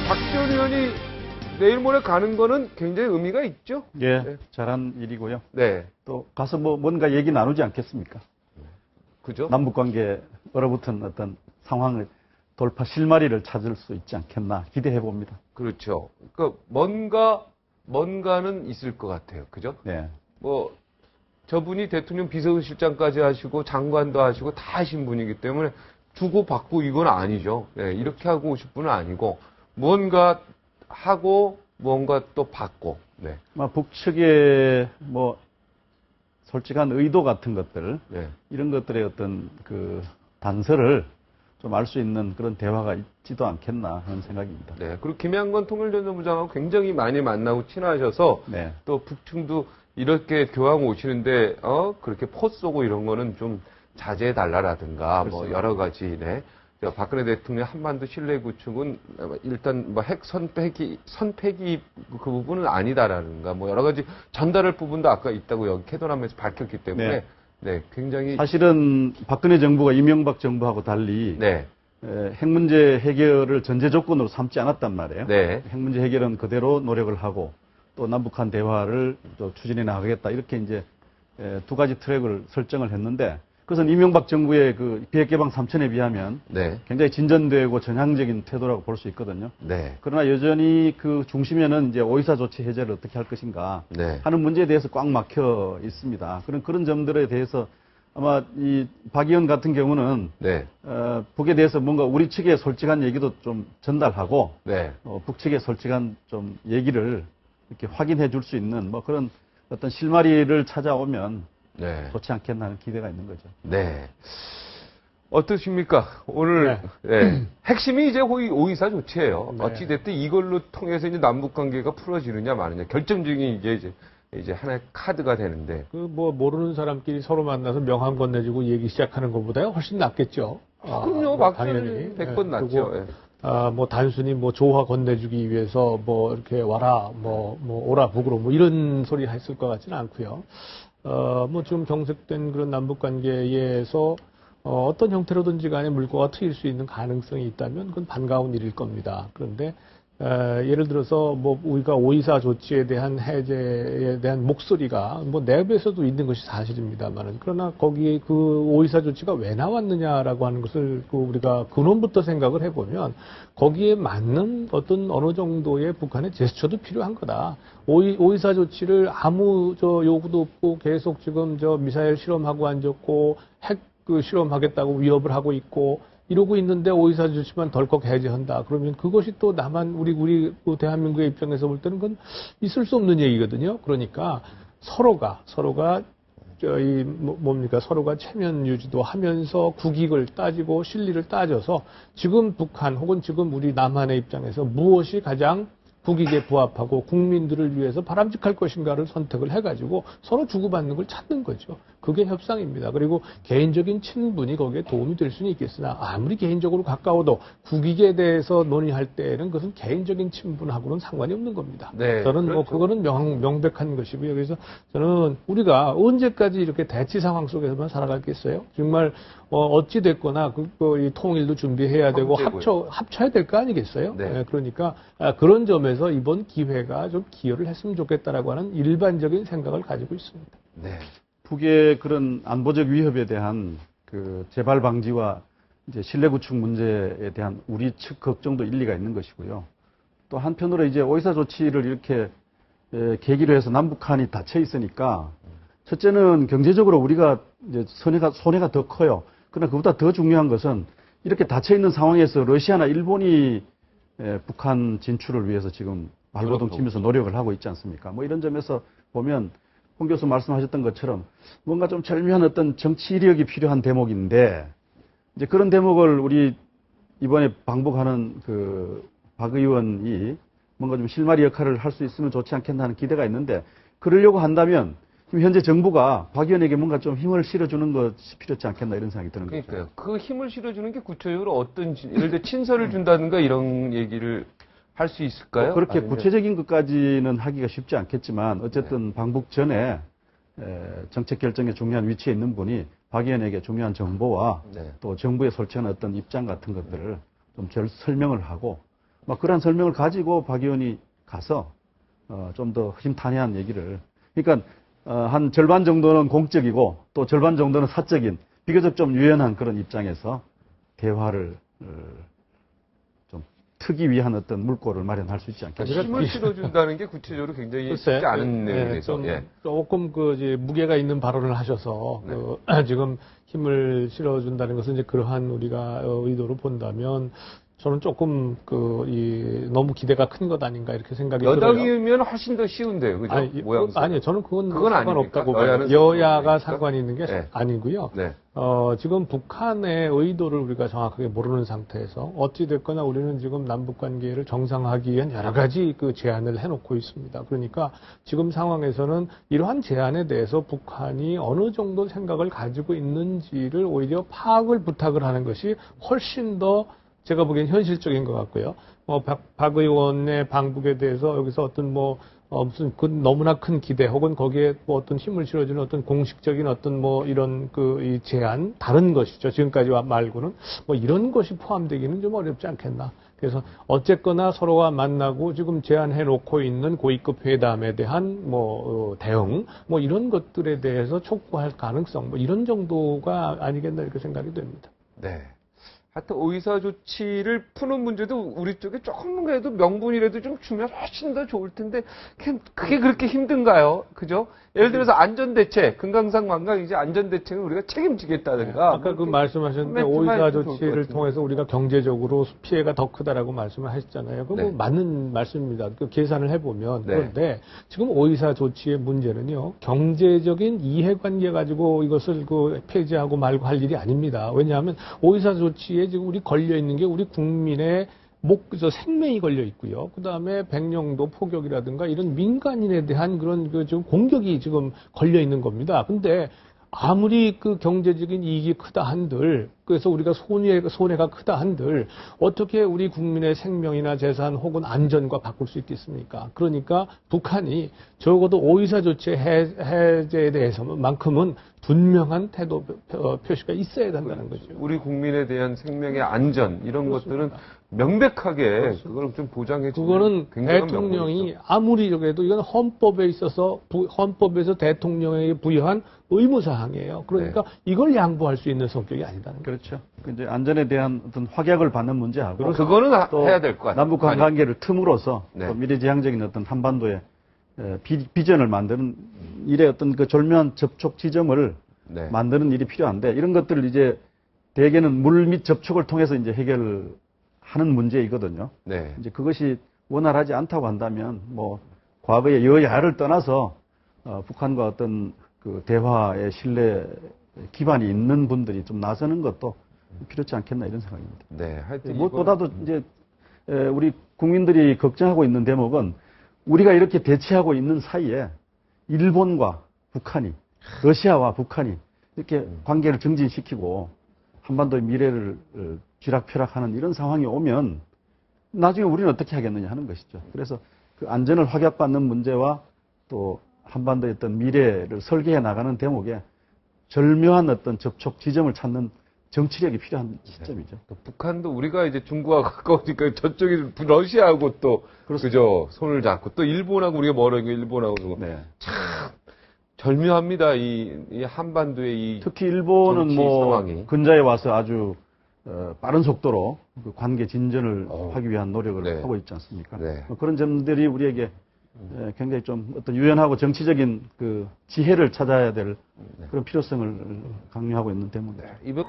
박지원 의원이 내일 모레 가는 거는 굉장히 의미가 있죠? 예, 네. 잘한 일이고요. 네. 또 가서 뭔가 얘기 나누지 않겠습니까? 그죠? 남북관계 얼어붙은 어떤 상황을 돌파 실마리를 찾을 수 있지 않겠나 기대해 봅니다. 그렇죠. 그러니까 뭔가는 있을 것 같아요. 그죠? 네. 뭐 저분이 대통령 비서실장까지 하시고 장관도 하시고 다 하신 분이기 때문에 주고받고 이건 아니죠. 네, 이렇게 하고 오실 분은 아니고 뭔가 하고 뭔가 또 받고. 네. 북측의 솔직한 의도 같은 것들 네. 이런 것들의 어떤 그 단서를 좀 알 수 있는 그런 대화가 있지도 않겠나 하는 생각입니다. 네. 그리고 김양건 통일전전부장하고 굉장히 많이 만나고 친하셔서 네. 또 북층도 이렇게 교황 오시는데 그렇게 포 쏘고 이런 거는 좀 자제해 달라라든가 뭐 여러 가지. 네. 박근혜 대통령 한반도 신뢰 구축은 일단 핵 선패기 그 부분은 아니다라는가 뭐 여러 가지 전달할 부분도 아까 있다고 여기 캐도남에서 밝혔기 때문에 네. 네, 굉장히 사실은 박근혜 정부가 이명박 정부하고 달리 네. 핵 문제 해결을 전제 조건으로 삼지 않았단 말이에요. 네. 핵 문제 해결은 그대로 노력을 하고 또 남북한 대화를 또 추진해 나가겠다 이렇게 이제 두 가지 트랙을 설정을 했는데 그것은 이명박 정부의 그 비핵개방 3천에 비하면 네. 굉장히 진전되고 전향적인 태도라고 볼 수 있거든요. 네. 그러나 여전히 그 중심에는 이제 오이사 조치 해제를 어떻게 할 것인가 네. 하는 문제에 대해서 꽉 막혀 있습니다. 그런 점들에 대해서 아마 이 박 의원 같은 경우는 네. 북에 대해서 뭔가 우리 측의 솔직한 얘기도 좀 전달하고 네. 북측의 솔직한 좀 얘기를 이렇게 확인해 줄 수 있는 뭐 그런 어떤 실마리를 찾아오면 네. 좋지 않겠나 하는 기대가 있는 거죠. 네. 어떠십니까? 오늘 네. 핵심이 이제 오이사 조치예요. 네. 어찌됐든 이걸로 통해서 이제 남북 관계가 풀어지느냐 마느냐 결정적인 이제 하나의 카드가 되는데. 모르는 사람끼리 서로 만나서 명함 건네주고 얘기 시작하는 것보다 훨씬 낫겠죠. 그럼요. 당연히 100번 낫죠. 예. 단순히 조화 건네주기 위해서 이렇게 와라, 오라, 북으로 이런 소리 했을 것 같지는 않고요. 지금 경색된 그런 남북 관계에서 어떤 형태로든지 간에 물꼬가 트일 수 있는 가능성이 있다면 그건 반가운 일일 겁니다. 그런데 예를 들어서 우리가 오이사 조치에 대한 해제에 대한 목소리가 내부에서도 있는 것이 사실입니다만은 그러나 거기에 그 오이사 조치가 왜 나왔느냐라고 하는 것을 우리가 근원부터 생각을 해보면 거기에 맞는 어떤 어느 정도의 북한의 제스처도 필요한 거다. 오이사 조치를 아무 요구도 없고 계속 지금 미사일 실험하고 앉았고 핵 실험하겠다고 위협을 하고 있고 이러고 있는데 오이사 조치만 덜컥 해제한다. 그러면 그것이 또 우리 대한민국의 입장에서 볼 때는 그건 있을 수 없는 얘기거든요. 그러니까 서로가 서로가 체면 유지도 하면서 국익을 따지고 실리를 따져서 지금 북한 혹은 지금 우리 남한의 입장에서 무엇이 가장 국익에 부합하고 국민들을 위해서 바람직할 것인가를 선택을 해가지고 서로 주고받는 걸 찾는 거죠. 그게 협상입니다. 그리고 개인적인 친분이 거기에 도움이 될 수는 있겠으나 아무리 개인적으로 가까워도 국익에 대해서 논의할 때에는 그것은 개인적인 친분하고는 상관이 없는 겁니다. 네, 저는 그렇죠. 그거는 명백한 것이고요. 그래서 저는 우리가 언제까지 이렇게 대치 상황 속에서만 살아가겠어요? 정말 어찌 됐거나 이 통일도 준비해야 되고 합쳐야 될 거 아니겠어요? 네. 그러니까 그런 점에서 이번 기회가 좀 기여를 했으면 좋겠다라고 하는 일반적인 생각을 가지고 있습니다. 네. 북의 그런 안보적 위협에 대한 그 재발 방지와 이제 신뢰 구축 문제에 대한 우리 측 걱정도 일리가 있는 것이고요. 또 한편으로 이제 오이사 조치를 이렇게 계기로 해서 남북한이 닫혀 있으니까 첫째는 경제적으로 우리가 이제 손해가 더 커요. 그러나 그보다 더 중요한 것은 이렇게 닫혀 있는 상황에서 러시아나 일본이 북한 진출을 위해서 지금 발버둥 치면서 노력을 하고 있지 않습니까? 이런 점에서 보면 홍 교수 말씀하셨던 것처럼 뭔가 좀 절묘한 어떤 정치력이 필요한 대목인데 이제 그런 대목을 우리 이번에 방북하는 박 의원이 뭔가 좀 실마리 역할을 할 수 있으면 좋지 않겠나 하는 기대가 있는데 그러려고 한다면 지금 현재 정부가 박 의원에게 뭔가 좀 힘을 실어주는 것이 필요치 않겠나 이런 생각이 드는 거죠. 그러니까요. 그 힘을 실어주는 게 구체적으로 예를 들어 친서를 준다든가 이런 얘기를 할 수 있을까요? 그렇게 아니면... 구체적인 것까지는 하기가 쉽지 않겠지만 어쨌든 방북 전에 정책 결정에 중요한 위치에 있는 분이 박 의원에게 중요한 정보와 또 정부의 솔직한 어떤 입장 같은 것들을 좀 설명을 하고 막 그런 설명을 가지고 박 의원이 가서 좀 더 허심탄회한 얘기를, 그러니까 한 절반 정도는 공적이고 또 절반 정도는 사적인 비교적 좀 유연한 그런 입장에서 대화를 좀 트기 위한 어떤 물꼬를 마련할 수 있지 않겠습니까? 힘을 실어준다는 게 구체적으로 굉장히 글쎄, 쉽지 않은 예, 내용에서 좀 예. 조금 이제 무게가 있는 발언을 하셔서 네. 지금 힘을 실어준다는 것은 이제 그러한 우리가 의도로 본다면 저는 조금 너무 기대가 큰 것 아닌가 이렇게 생각이 들어요. 여당이면 훨씬 더 쉬운데요, 그죠? 모양새가. 아니요, 저는 그건 그건 상관없다고 아닙니까? 봐요. 여야는 여야가 상관없습니까? 상관이 있는 게 네. 아니고요. 네. 지금 북한의 의도를 우리가 정확하게 모르는 상태에서 어찌됐거나 우리는 지금 남북 관계를 정상화하기 위한 여러 가지 제안을 해놓고 있습니다. 그러니까 지금 상황에서는 이러한 제안에 대해서 북한이 어느 정도 생각을 가지고 있는지를 오히려 파악을 부탁을 하는 것이 훨씬 더 제가 보기엔 현실적인 것 같고요. 박 의원의 방북에 대해서 여기서 어떤 무슨 너무나 큰 기대 혹은 거기에 어떤 힘을 실어주는 어떤 공식적인 어떤 이런 이 제안, 다른 것이죠. 지금까지와 말고는 이런 것이 포함되기는 좀 어렵지 않겠나. 그래서 어쨌거나 서로가 만나고 지금 제안해 놓고 있는 고위급 회담에 대한 대응, 이런 것들에 대해서 촉구할 가능성, 이런 정도가 아니겠나 이렇게 생각이 됩니다. 네. 하여튼 의사 조치를 푸는 문제도 우리 쪽에 조금이라도 명분이라도 좀 주면 훨씬 더 좋을 텐데 그게 그렇게 힘든가요? 그죠? 예를 들어서 안전대책, 금강산 관광 이제 안전대책은 우리가 책임지겠다든가. 아까 말씀하셨는데 오이사 조치를 통해서 우리가 경제적으로 피해가 더 크다라고 말씀을 하셨잖아요. 그거 네. 맞는 말씀입니다. 계산을 해보면. 네. 그런데 지금 오이사 조치의 문제는요, 경제적인 이해관계 가지고 이것을 폐지하고 말고 할 일이 아닙니다. 왜냐하면 오이사 조치에 지금 우리 걸려 있는 게 우리 국민의 생명이 걸려 있고요. 그 다음에 백령도 포격이라든가 이런 민간인에 대한 그런 지금 공격이 지금 걸려 있는 겁니다. 근데 아무리 경제적인 이익이 크다 한들, 그래서 우리가 손해가 크다 한들, 어떻게 우리 국민의 생명이나 재산 혹은 안전과 바꿀 수 있겠습니까? 그러니까 북한이 적어도 오이사 조치 해제에 대해서만큼은 분명한 태도 표시가 있어야 된다는 거죠. 우리 국민에 대한 생명의 안전, 이런 그렇습니다. 것들은 명백하게 그걸 좀 보장해 주는 그거는 굉장한 대통령이 명분이죠. 아무리 그래도 이건 헌법에 있어서 헌법에서 대통령에게 부여한 의무사항이에요. 그러니까 이걸 양보할 수 있는 성격이 아니다는 거죠. 그렇죠. 이제 안전에 대한 어떤 확약을 받는 문제하고 그거는 또 해야 될 것 같아요. 남북 관계를 틈으로써 네. 또 미래지향적인 어떤 한반도의 비전을 만드는 일의 어떤 절묘한 접촉 지점을 네. 만드는 일이 필요한데, 이런 것들을 이제 대개는 물 및 접촉을 통해서 이제 해결하는 문제이거든요. 네. 이제 그것이 원활하지 않다고 한다면 과거의 여야를 떠나서 북한과 어떤 대화의 신뢰 기반이 있는 분들이 좀 나서는 것도 필요치 않겠나 이런 생각입니다. 네. 하여튼 무엇보다도 이제 우리 국민들이 걱정하고 있는 대목은 우리가 이렇게 대치하고 있는 사이에 일본과 북한이, 러시아와 북한이 이렇게 관계를 정진시키고 한반도의 미래를 쥐락펴락하는 이런 상황이 오면 나중에 우리는 어떻게 하겠느냐 하는 것이죠. 그래서 그 안전을 확약받는 문제와 또 한반도의 어떤 미래를 설계해 나가는 대목에 절묘한 어떤 접촉 지점을 찾는 정치력이 필요한 시점이죠. 북한도 우리가 이제 중국하고 가까우니까 저쪽이 러시아하고 또 그죠 손을 잡고 또 일본하고 우리가 멀어요. 일본하고 네. 참 절묘합니다. 이 한반도의 이 특히 일본은 정치 상황이. 근자에 와서 아주 빠른 속도로 그 관계 진전을 하기 위한 노력을 네. 하고 있지 않습니까? 네. 그런 점들이 우리에게 굉장히 좀 어떤 유연하고 정치적인 지혜를 찾아야 될 그런 필요성을 강요하고 있는 대목입니다. 이번